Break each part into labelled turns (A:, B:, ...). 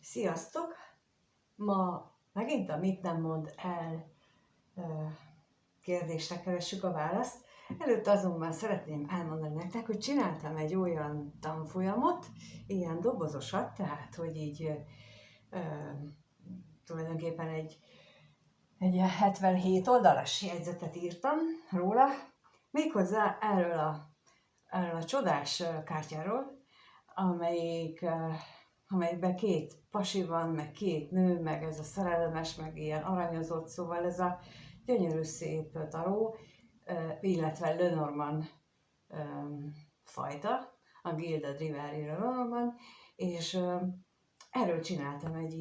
A: Sziasztok! Ma megint a Mit nem mond el kérdésre keressük a választ. Előtt azonban szeretném elmondani nektek, hogy csináltam egy olyan tanfolyamot, ilyen dobozosat, tehát hogy így tulajdonképpen egy 77 oldalas jegyzetet írtam róla, méghozzá erről a csodás kártyáról, amelyikben két pasi van, meg két nő, meg ez a szerelmes, meg ilyen aranyozott, szóval ez a gyönyörű szép taró, illetve Lenormand fajta, a Gilded Riveri Lenormand, és erről csináltam egy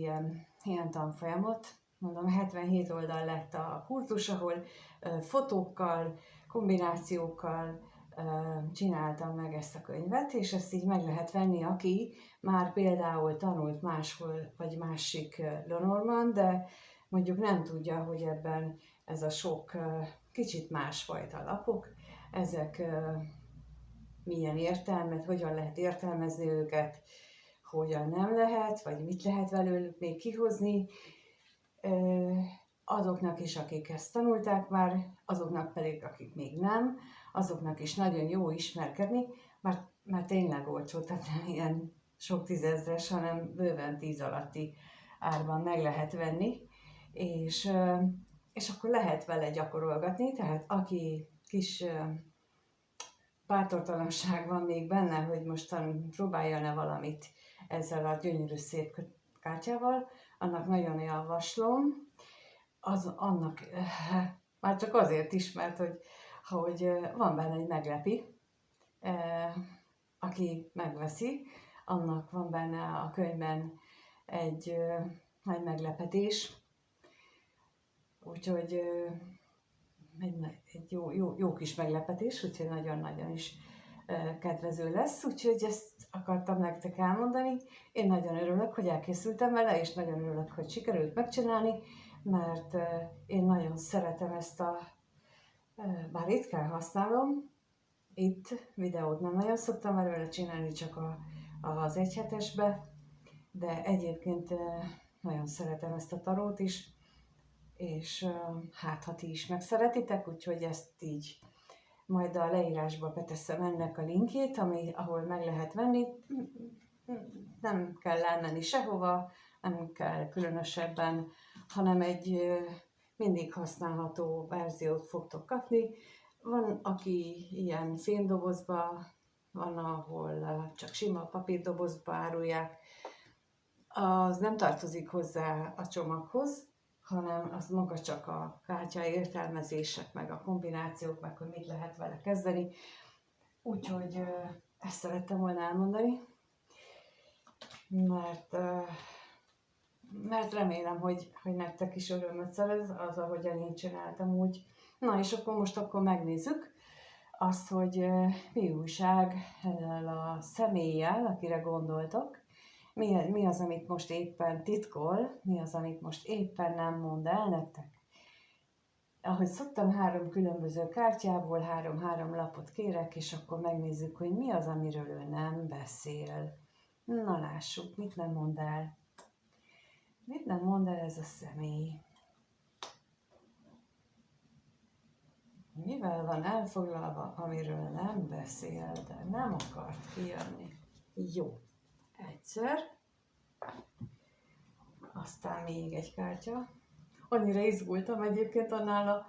A: ilyen tanfolyamot. Mondom, 77 oldal lett a kurzus, ahol fotókkal, kombinációkkal csináltam meg ezt a könyvet, és ezt így meg lehet venni, aki már például tanult máshol, vagy másik Lenormand, de mondjuk nem tudja, hogy ebben ez a sok kicsit másfajta lapok, ezek milyen értelmet, hogyan lehet értelmezni őket, hogyan nem lehet, vagy mit lehet belőlük még kihozni, azoknak is, akik ezt tanulták már, azoknak pedig, akik még nem, azoknak is nagyon jó ismerkedni, mert tényleg olcsó, tehát nem ilyen sok tízezres, hanem bőven 10 alatti árban meg lehet venni, és akkor lehet vele gyakorolgatni, tehát aki kis bátortalanság van még benne, hogy mostan próbálja-e valamit ezzel a gyönyörű szép kártyával, annak nagyon javaslom, annak már csak azért is, mert hogy van benne egy meglepi, aki megveszi, annak van benne a könyvben egy nagy meglepetés, úgyhogy egy jó kis meglepetés, úgyhogy nagyon-nagyon is kedvező lesz, úgyhogy ezt akartam nektek elmondani. Én nagyon örülök, hogy elkészültem vele, és nagyon örülök, hogy sikerült megcsinálni, mert én nagyon szeretem ezt bár ritkán használom, itt videót nem nagyon szoktam erről csinálni, csak az egyhetesbe, de egyébként nagyon szeretem ezt a tarót is, és hát ha ti is megszeretitek, úgyhogy ezt így majd a leírásba beteszem ennek a linkjét, ahol meg lehet venni. Nem kell elmenni sehova, nem kell különösebben, hanem egy mindig használható verziót fogtok kapni. Van, aki ilyen fémdobozba, van, ahol csak sima papírdobozba árulják. Az nem tartozik hozzá a csomaghoz, hanem az maga csak a kártya értelmezések, meg a kombinációk, meg hogy mit lehet vele kezdeni. Úgyhogy ezt szerettem volna elmondani, mert remélem, hogy nektek is örömöt szerez az, ahogyan én csináltam úgy. Na és akkor megnézzük azt, hogy mi újság ezzel a személlyel, akire gondoltok. Mi az, amit most éppen titkol, mi az, amit most éppen nem mond el nektek. Ahogy szoktam, 3 különböző kártyából 3 lapot kérek, és akkor megnézzük, hogy mi az, amiről ő nem beszél. Na lássuk, mit nem mond el. Mit nem mond el ez a személy? Mivel van elfoglalva, amiről nem beszél, de nem akart kijönni? Jó. Egyszer. Aztán még egy kártya. Annyira izgultam egyébként annál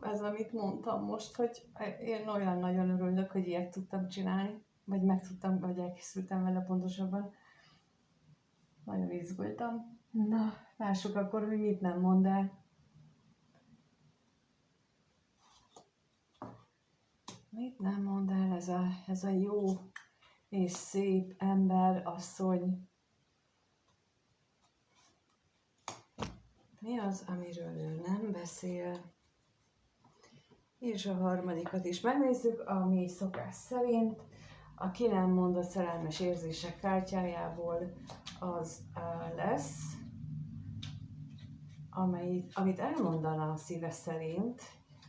A: ez, amit mondtam most, hogy én olyan nagyon örülök, hogy ilyet tudtam csinálni, vagy elkészültem vele pontosabban. Nagyon izgultam. Na, lássuk akkor, hogy mit nem mond el. Mit nem mond el ez a jó és szép ember, asszony? Mi az, amiről ő nem beszél? És a harmadikat is megnézzük, ami szokás szerint a ki nem mondott szerelmes érzések kártyájából az lesz, amit elmondana a szíve szerint,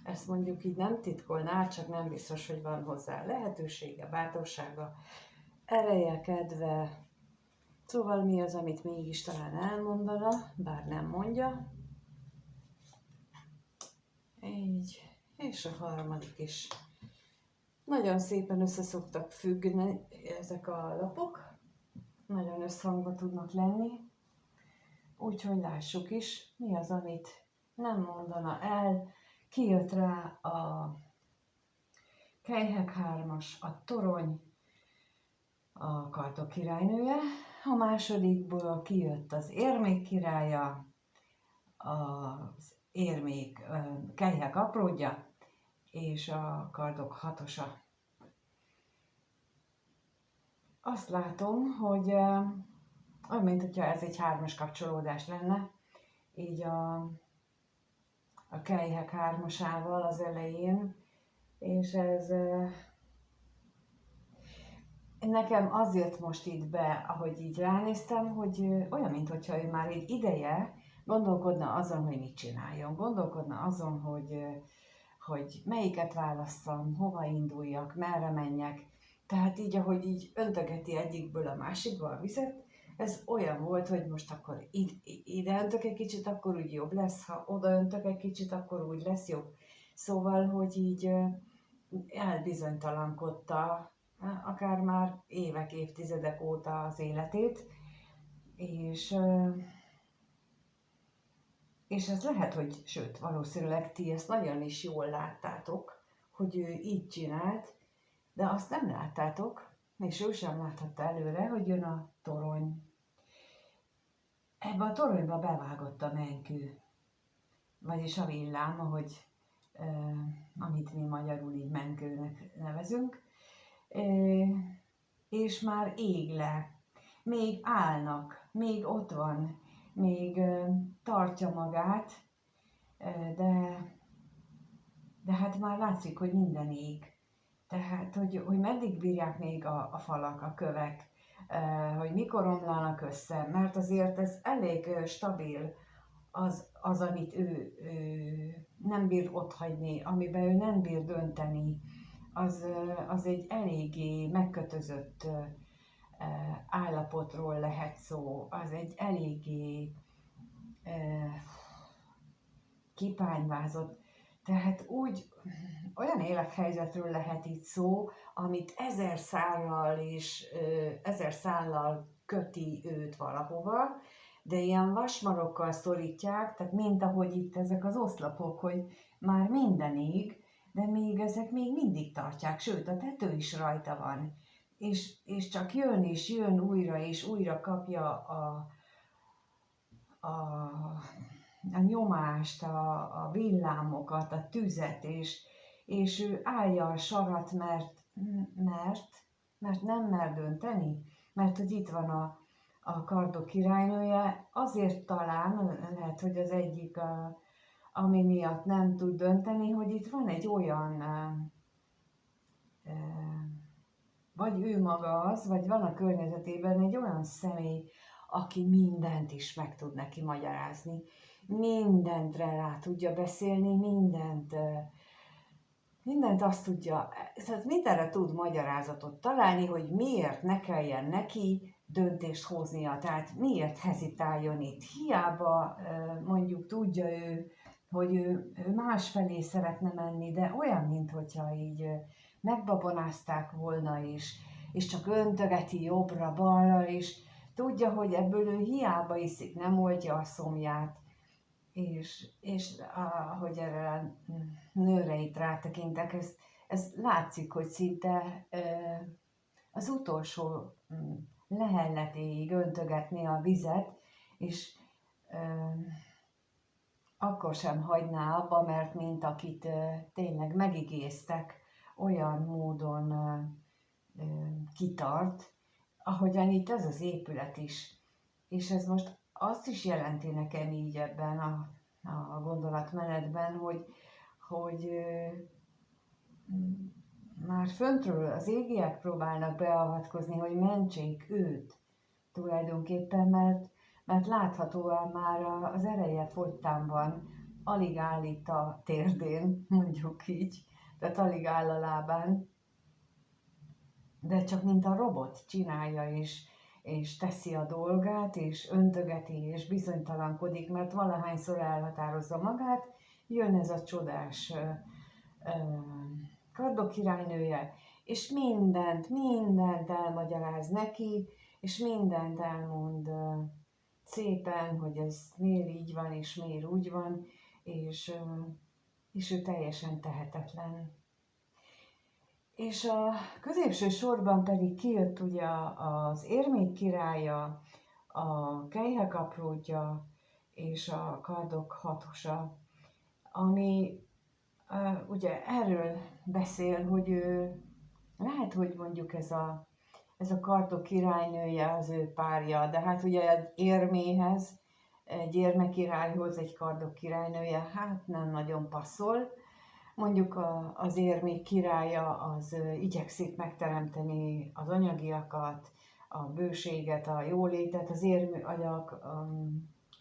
A: ezt mondjuk így nem titkolná, csak nem biztos, hogy van hozzá lehetősége, bátorsága, ereje, kedve, Szóval mi az, amit mégis talán elmondana, bár nem mondja. Így, és a harmadik is. Nagyon szépen össze szoktak függni ezek a lapok, nagyon összhangba tudnak lenni, úgyhogy lássuk is, mi az, amit nem mondana el. Kijött rá a Kelyhek 3-as, a Torony, a Kardok királynője, a másodikból kijött az Érmék királya, az Érmék Kelyhek apródja, és a Kardok 6-osa. Azt látom, hogy olyan, mint hogyha ez egy 3-as kapcsolódás lenne, így a Kelyhek 3-asával az elején, és ez nekem az jött most itt be, ahogy így ránéztem, hogy olyan, mint hogyha ő már egy ideje gondolkodna azon, hogy mit csináljon, gondolkodna azon, hogy melyiket válasszam, hova induljak, merre menjek. Tehát így, ahogy így öntögeti egyikből a másikba a vizet, ez olyan volt, hogy most akkor ide öntök egy kicsit, akkor úgy jobb lesz, ha oda öntök egy kicsit, akkor úgy lesz jobb. Szóval, hogy így elbizonytalankodta akár már évek, évtizedek óta az életét, és ez lehet, hogy, sőt, valószínűleg ti ezt nagyon is jól láttátok, hogy ő így csinált, de azt nem láttátok, és ő sem láthatta előre, hogy jön a torony. Ebbe a toronyba bevágott a menykű, vagyis a villám, amit mi magyarul így menkőnek nevezünk, és már ég le, még állnak, még ott van, még tartja magát, de hát már látszik, hogy minden ég. Tehát, hogy meddig bírják még a falak, a kövek, hogy mikor omlanak össze, mert azért ez elég stabil, az amit ő nem bír otthagyni, amiben ő nem bír dönteni, az egy eléggé megkötözött állapotról lehet szó, az egy eléggé kipányvázott, tehát úgy olyan élethelyzetről lehet itt szó, amit 1000 szállal és 1000 szállal köti őt valahova, de ilyen vasmarokkal szorítják, tehát mint ahogy itt ezek az oszlopok, hogy már mindenig, de még ezek még mindig tartják, sőt a tető is rajta van, és csak jön és jön újra és újra kapja a nyomást, a villámokat, a tüzet, és ő állja a sarat, mert nem mer dönteni, mert hogy itt van a Kardok királynője, azért talán lehet, hogy az egyik, ami miatt nem tud dönteni, hogy itt van egy olyan, vagy ő maga az, vagy van a környezetében egy olyan személy, aki mindent is meg tud neki magyarázni, mindentre rá tudja beszélni, mindent azt tudja, tehát mindenre tud magyarázatot találni, hogy miért ne kelljen neki döntést hoznia, tehát miért hezitáljon itt. Hiába mondjuk tudja ő, hogy ő másfelé szeretne menni, de olyan, mintha így megbabonázták volna és csak öntögeti jobbra-balra, és tudja, hogy ebből ő hiába iszik, nem oldja a szomját, és ahogy erre a nőre itt rátekintek, ez látszik, hogy szinte az utolsó lehelletéig öntögetné a vizet, és akkor sem hagyná abba, mert mint akit tényleg megigéztek, olyan módon kitart, ahogyan itt ez az épület is. És ez most azt is jelenti nekem így ebben a gondolatmenetben, hogy már föntről az égiek próbálnak beavatkozni, hogy mentsék őt tulajdonképpen, mert láthatóan már az ereje fogytán van, alig állít a térdén, mondjuk így, tehát alig áll a lábán, de csak mint a robot csinálja, és teszi a dolgát, és öntögeti, és bizonytalankodik, mert valahányszor elhatározza magát, jön ez a csodás Kardok királynője, és mindent elmagyaráz neki, és mindent elmond szépen, hogy ez miért így van, és miért úgy van, és ő teljesen tehetetlen. És a középső sorban pedig kijött ugye az érmék királya, a kelyhekaprótja és a kardok hatosa, ami ugye erről beszél, hogy ő lehet, hogy mondjuk ez a kardok királynője az ő párja, de hát ugye egy érméhez, egy érme királyhoz egy kardok királynője hát nem nagyon passzol. Mondjuk az érmék királya az igyekszik megteremteni az anyagiakat, a bőséget, a jólétet, a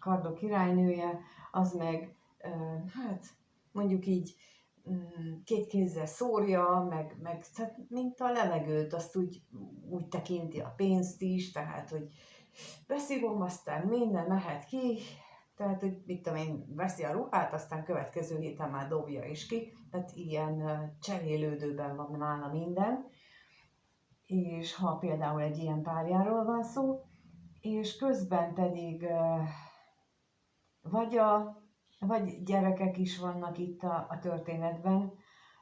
A: kardok királynője az meg hát mondjuk így két kézzel szórja, meg tehát mint a levegőt, azt úgy tekinti a pénzt is, tehát hogy beszívom, aztán minden mehet ki, tehát hogy mit tudom én, veszi a ruhát, aztán következő héten már dobja is ki, tehát ilyen cserélődőben van nála minden, és ha például egy ilyen párjáról van szó, és közben pedig vagy gyerekek is vannak itt a történetben,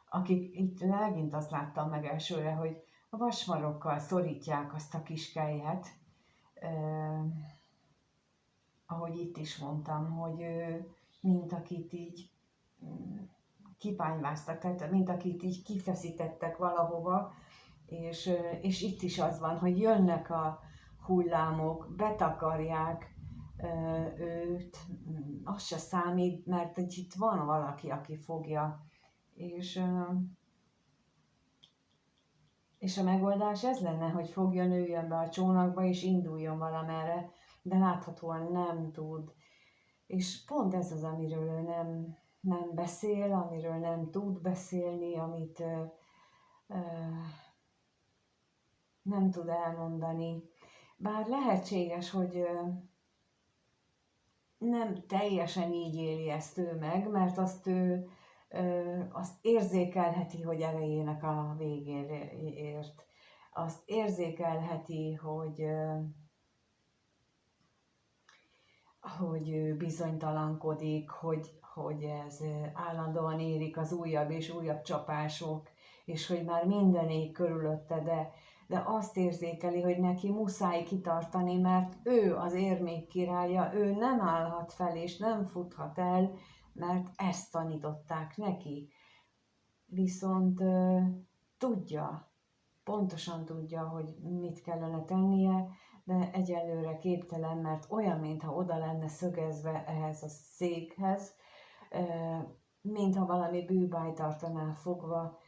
A: akik itt megint azt láttam meg elsőre, hogy a vasmarokkal szorítják azt a kiskelyet, ahogy itt is mondtam, hogy mint akit így kipányváztak, tehát mint akit így kifeszítettek valahova, és itt is az van, hogy jönnek a hullámok, betakarják őt, az se számít, mert itt van valaki, aki fogja, és a megoldás ez lenne, hogy fogjon, nőjön be a csónakba, és induljon valamerre, de láthatóan nem tud. És pont ez az, amiről ő nem beszél, amiről nem tud beszélni, amit nem tud elmondani. Bár lehetséges, hogy nem teljesen így éli ezt ő meg, mert azt érzékelheti, hogy erejének a végére ért. Azt érzékelheti, hogy ő bizonytalankodik, hogy ez állandóan érik az újabb és újabb csapások, és hogy már minden ég körülötte, de azt érzékeli, hogy neki muszáj kitartani, mert ő az érmék királya, ő nem állhat fel és nem futhat el, mert ezt tanították neki. Viszont pontosan tudja, hogy mit kellene tennie, de egyelőre képtelen, mert olyan, mintha oda lenne szögezve ehhez a székhez, mintha valami bűbáj tartaná fogva,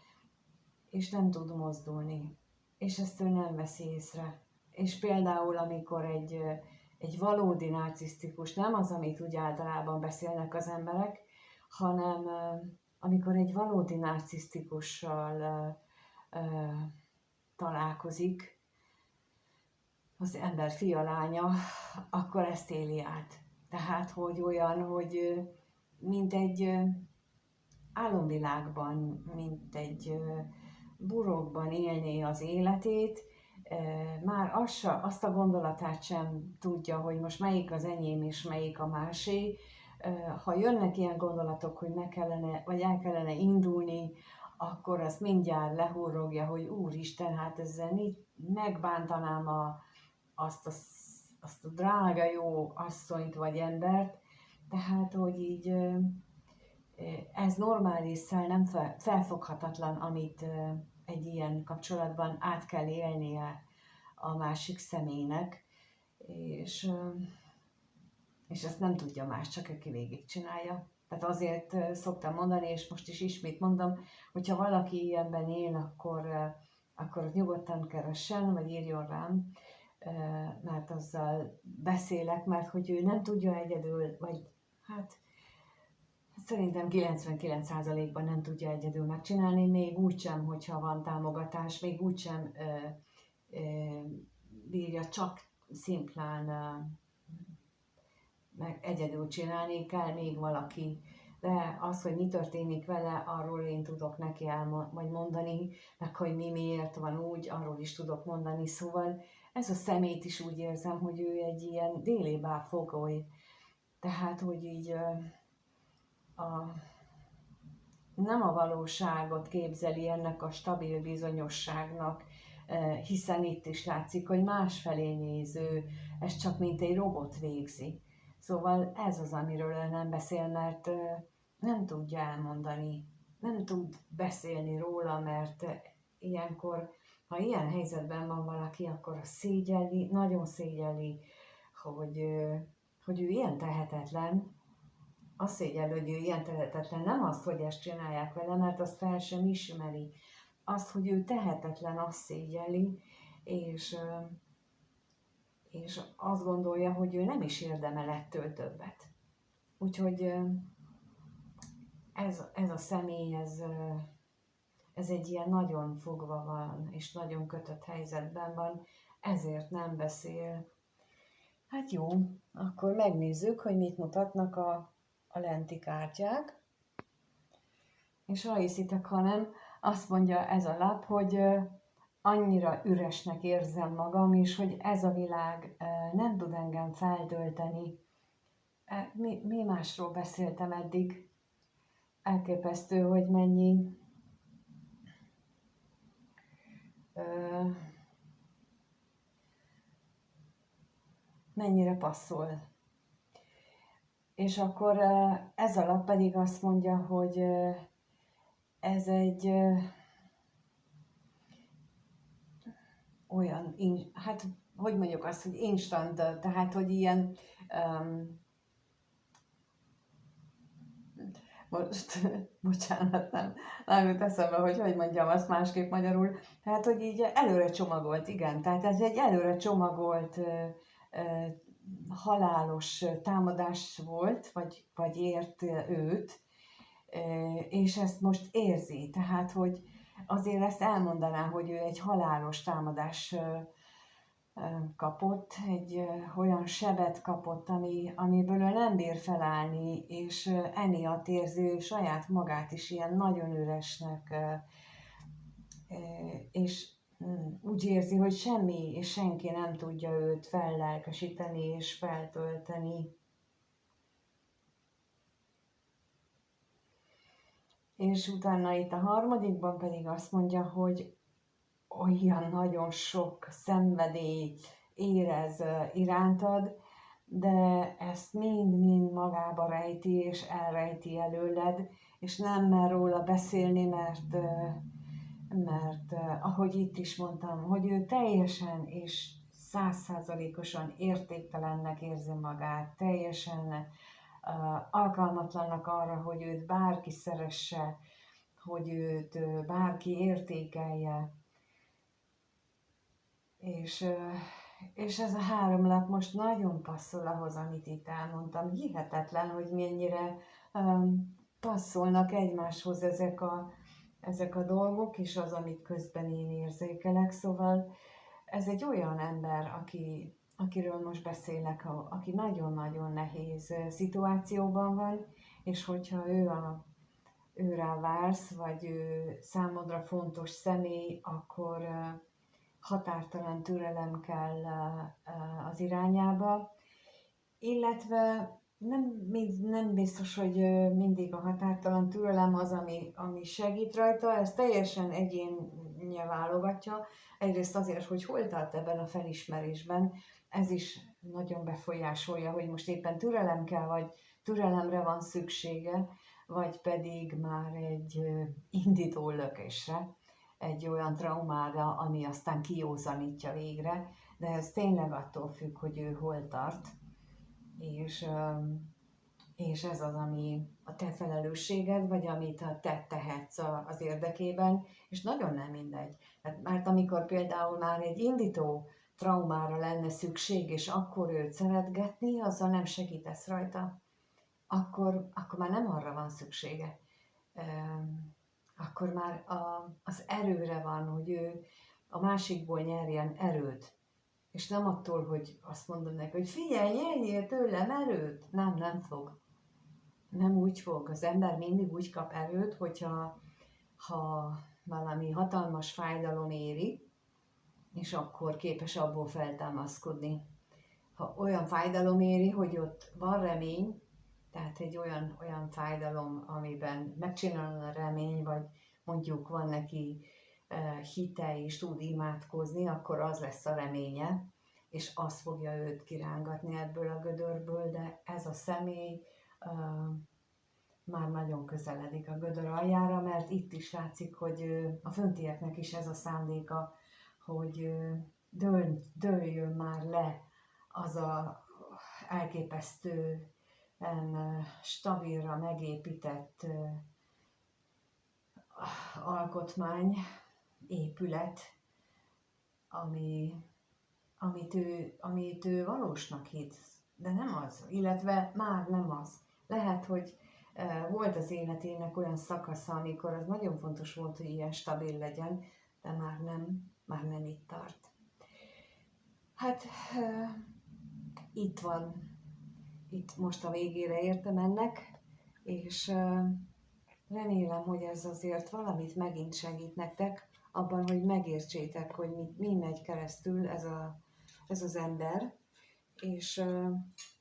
A: és nem tud mozdulni. És ezt ő nem veszi észre. És például, amikor egy valódi narcisztikus, nem az, amit úgy általában beszélnek az emberek, hanem amikor egy valódi narcisztikussal találkozik, az ember fia, lánya, akkor ezt éli át. Tehát, hogy olyan, hogy mint egy álomvilágban, mint egy burokban élné az életét, már azt a gondolatát sem tudja, hogy most melyik az enyém és melyik a másé. Ha jönnek ilyen gondolatok, hogy el kellene indulni, akkor azt mindjárt lehúrogja, hogy úristen, hát ezzel megbántanám azt a drága jó asszonyt vagy embert, tehát, hogy így ez normálisan nem felfoghatatlan, amit egy ilyen kapcsolatban át kell élnie a másik személynek, és ezt nem tudja más, csak aki végigcsinálja. Tehát azért szoktam mondani, és most is ismét mondom, hogyha valaki ilyenben él, akkor nyugodtan keressen, vagy írjon rám, mert azzal beszélek, mert hogy ő nem tudja egyedül, vagy hát szerintem 99%-ban nem tudja egyedül megcsinálni, még úgysem, hogyha van támogatás, még úgysem bírja csak szimplán meg egyedül csinálni, kell még valaki. De az, hogy mi történik vele, arról én tudok neki majd mondani, meg hogy mi miért van úgy, arról is tudok mondani. Szóval ez a szemét is úgy érzem, hogy ő egy ilyen délébá fogoly. Tehát, hogy így nem a valóságot képzeli ennek a stabil bizonyosságnak, hiszen itt is látszik, hogy másfelé néző, ez csak mint egy robot végzi. Szóval ez az, amiről ő nem beszél, mert nem tudja elmondani, nem tud beszélni róla, mert ilyenkor, ha ilyen helyzetben van valaki, akkor szégyelli, nagyon szégyelli, hogy ő ilyen tehetetlen. Azt szégyelli, hogy ő ilyen tehetetlen, nem azt, hogy ezt csinálják vele, mert azt fel sem ismeri. Azt, hogy ő tehetetlen, azt szégyelli, és azt gondolja, hogy ő nem is érdemel ettől többet. Úgyhogy ez a személy, ez egy ilyen nagyon fogva van, és nagyon kötött helyzetben van, ezért nem beszél. Hát jó, akkor megnézzük, hogy mit mutatnak a lenti kártyák. És ha hiszitek, ha nem, azt mondja ez a lap, hogy annyira üresnek érzem magam, és hogy ez a világ nem tud engem feltölteni. Mi másról beszéltem eddig? Elképesztő, hogy mennyire passzol. És akkor ez a lap pedig azt mondja, hogy ez egy olyan, hát hogy mondjuk azt, hogy instant, tehát hogy ilyen, most, bocsánat, nem jut eszembe, hogy mondjam azt másképp magyarul, tehát hogy így előre csomagolt, igen, tehát ez egy előre csomagolt halálos támadás volt, vagy ért őt, és ezt most érzi, tehát hogy azért ezt elmondaná, hogy ő egy halálos támadás kapott, egy olyan sebet kapott, amiből ő nem bír felállni, és emiatt érzi saját magát is ilyen nagyon üresnek, és úgy érzi, hogy semmi és senki nem tudja őt fellelkesíteni és feltölteni. És utána itt a harmadikban pedig azt mondja, hogy olyan nagyon sok szenvedélyt érez irántad, de ezt mind-mind magába rejti és elrejti előled, és nem mer róla beszélni, mert ahogy itt is mondtam, hogy ő teljesen és 100%-osan értéktelennek érzi magát, teljesen alkalmatlannak arra, hogy őt bárki szeresse, hogy őt bárki értékelje. És ez a 3 lap most nagyon passzol ahhoz, amit itt elmondtam. Hihetetlen, hogy mennyire passzolnak egymáshoz ezek a dolgok, és az, amit közben én érzékelek. Szóval ez egy olyan ember, akiről most beszélek, aki nagyon-nagyon nehéz szituációban van, és hogyha őrá vársz, vagy ő számodra fontos személy, akkor határtalan türelem kell az irányába, illetve nem biztos, hogy mindig a határtalan türelem az, ami segít rajta, ez teljesen egyénnyel válogatja. Egyrészt azért, hogy hol tart ebben a felismerésben, ez is nagyon befolyásolja, hogy most éppen türelem kell, vagy türelemre van szüksége, vagy pedig már egy indító lökésre, egy olyan traumára, ami aztán kijózanítja végre, de ez tényleg attól függ, hogy ő hol tart, és ez az, ami a te felelősséged, vagy amit te tehetsz az érdekében, és nagyon nem mindegy. Mert amikor például már egy indító traumára lenne szükség, és akkor őt szeretgetni, azzal nem segítesz rajta, akkor már nem arra van szüksége. Akkor már az erőre van, hogy ő a másikból nyerjen erőt. És nem attól, hogy azt mondom neki, hogy figyelj, nyerjél tőlem erőt. Nem fog. Nem úgy fog. Az ember mindig úgy kap erőt, hogyha valami hatalmas fájdalom éri, és akkor képes abból feltámaszkodni. Ha olyan fájdalom éri, hogy ott van remény, tehát egy olyan fájdalom, amiben megcsinálna a remény, vagy mondjuk van neki hite és tud imádkozni, akkor az lesz a reménye, és az fogja őt kirángatni ebből a gödörből, de ez a személy már nagyon közeledik a gödör aljára, mert itt is látszik, hogy a föntieknek is ez a szándéka, hogy dőljön már le az a elképesztően stabilra megépített alkotmány, épület, amit ő valósnak hitt, de nem az, illetve már nem az. Lehet, hogy volt az életének olyan szakasza, amikor az nagyon fontos volt, hogy ilyen stabil legyen, de már nem itt tart. Hát itt van, itt most a végére értem ennek, és remélem, hogy ez azért valamit megint segít nektek, abban, hogy megértsétek, hogy mi megy keresztül ez az ember, és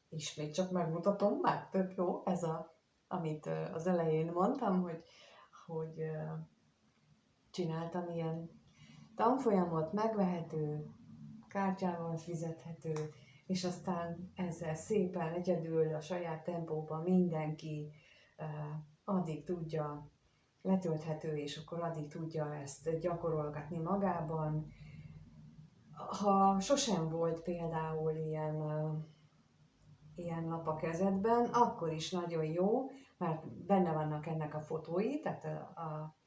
A: ismét csak megmutatom, már tök jó, amit az elején mondtam, hogy csináltam ilyen tanfolyamot, megvehető, kártyával fizethető, és aztán ezzel szépen egyedül a saját tempóban mindenki addig tudja, letölthető, és akkor addig tudja ezt gyakorolgatni magában. Ha sosem volt például ilyen lap a kezedben, akkor is nagyon jó, mert benne vannak ennek a fotói, tehát a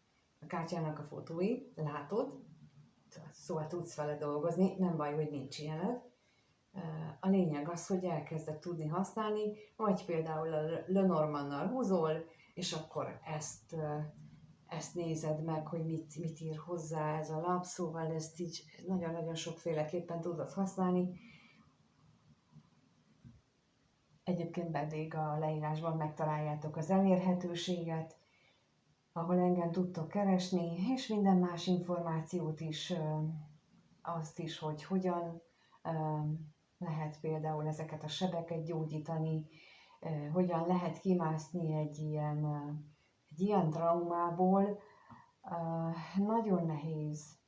A: kártyának a fotói, látod, szóval tudsz vele dolgozni, nem baj, hogy nincs ilyened. A lényeg az, hogy elkezded tudni használni, vagy például a Lenormannal húzol, és akkor ezt nézed meg, hogy mit ír hozzá ez a lap, szóval ezt így nagyon-nagyon sokféleképpen tudod használni. Egyébként pedig a leírásban megtaláljátok az elérhetőséget, ahol engem tudtok keresni, és minden más információt is, azt is, hogy hogyan lehet például ezeket a sebeket gyógyítani, hogyan lehet kimászni egy ilyen traumából. Nagyon nehéz.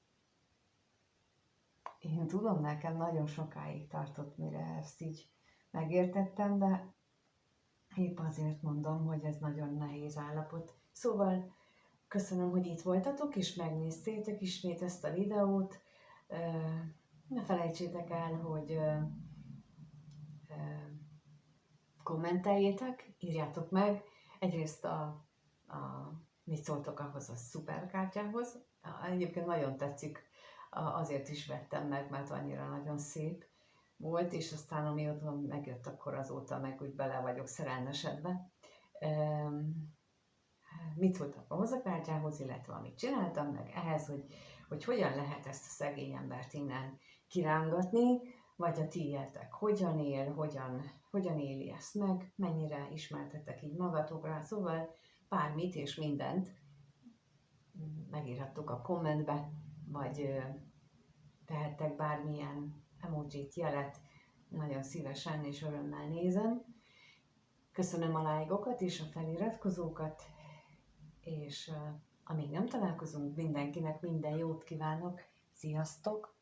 A: Én tudom, nekem nagyon sokáig tartott, mire ezt így megértettem, de épp azért mondom, hogy ez nagyon nehéz állapot. Szóval köszönöm, hogy itt voltatok, és megnéztétek ismét ezt a videót. Ne felejtsétek el, hogy kommenteljétek, írjátok meg. Egyrészt mit szóltok ahhoz a szuperkártyához. Egyébként nagyon tetszik, azért is vettem meg, mert annyira nagyon szép volt, és aztán amióta megjött, akkor azóta meg úgy bele vagyok szerelmesedve. Mit szóltak ahhoz a kártyához, illetve amit csináltam meg ehhez, hogy hogyan lehet ezt a szegény embert innen kirángatni, vagy a tiétek hogyan él, hogyan éli ezt meg, mennyire ismertetek így magatokra, szóval bármit és mindent megírhattok a kommentbe, vagy tehettek bármilyen emojit, jelet, nagyon szívesen és örömmel nézem. Köszönöm a lájkokat és a feliratkozókat, és amíg nem találkozunk, mindenkinek minden jót kívánok. Sziasztok!